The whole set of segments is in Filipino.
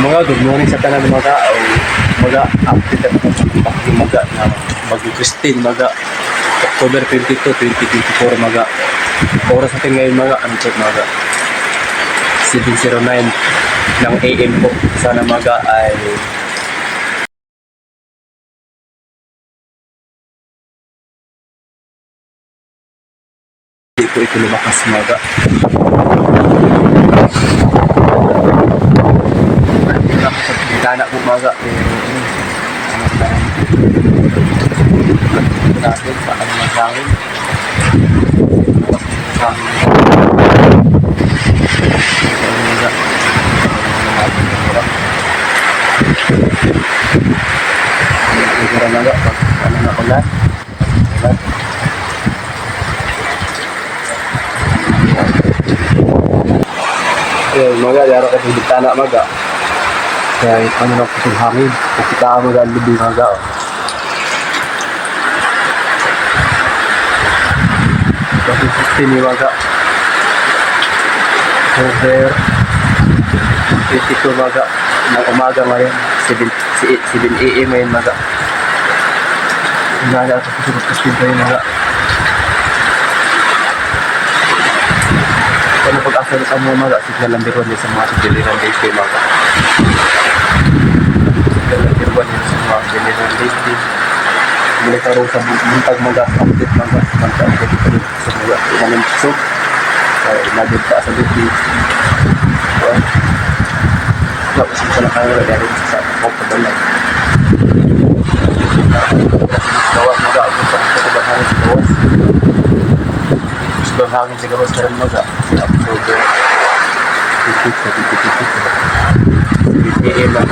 Mga good morning sa tanan mga o mga update at mga na mag-Christine mga October 22, 2024 mga oras natin ngayon mga ano po mga 7:09 ng AM po. Sana mga ay di po ito lumakas mga bintana po mga natin sa kanilang hangin siguro mga ano na ulan mga yara ka sa bintana mga kaya ano na po sa hangin kita mo dahil lubi mga kasi 16 yung mga October 22 mga ng umaga ngayon 7 AM ngayon mga umaga at kasi ko yung mga kung napag-asal sa mga signal lang biron sa mga delivery days kayo mga signal lang biron sa mga delivery days muli tarong sa buntag mga update mga update sa mga imanin so naging pa sa duty tapos sa lang kayo dahil sa pagkabalay gawas mga ako sa pagkabahangin sa gawas sa bahangin sa gawas karan mga sa October 15 AM lang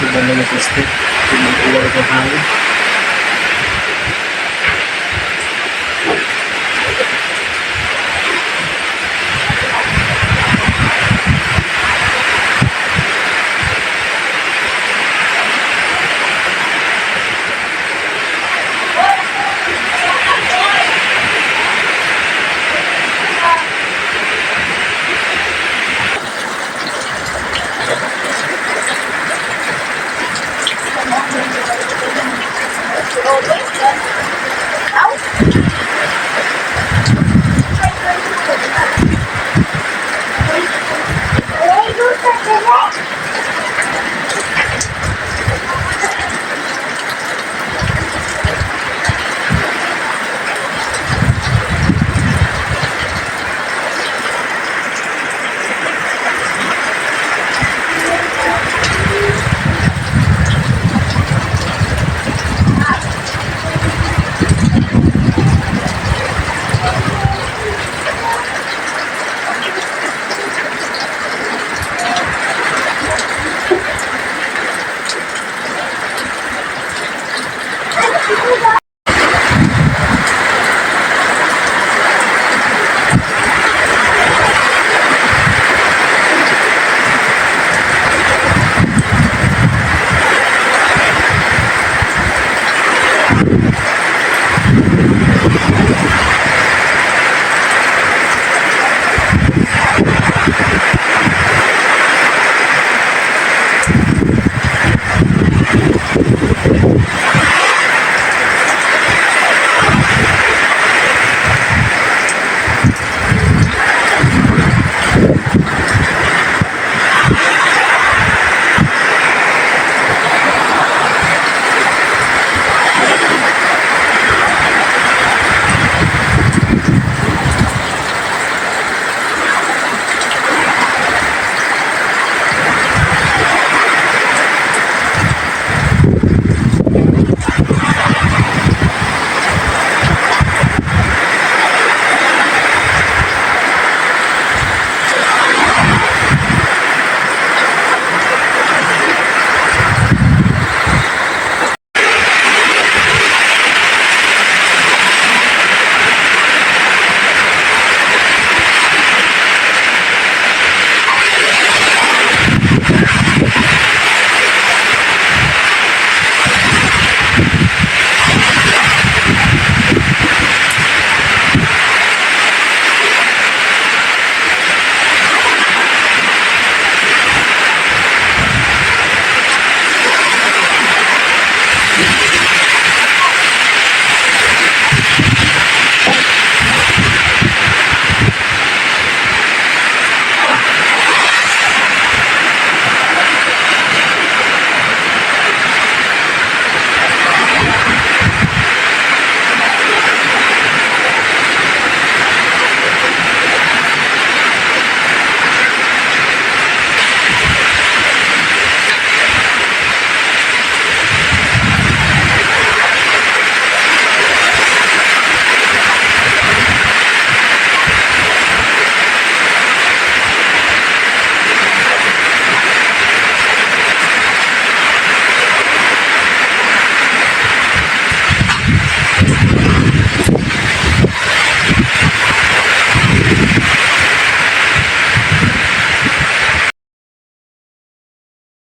Iba na yung plastic. Pinag-uwag ng hangin.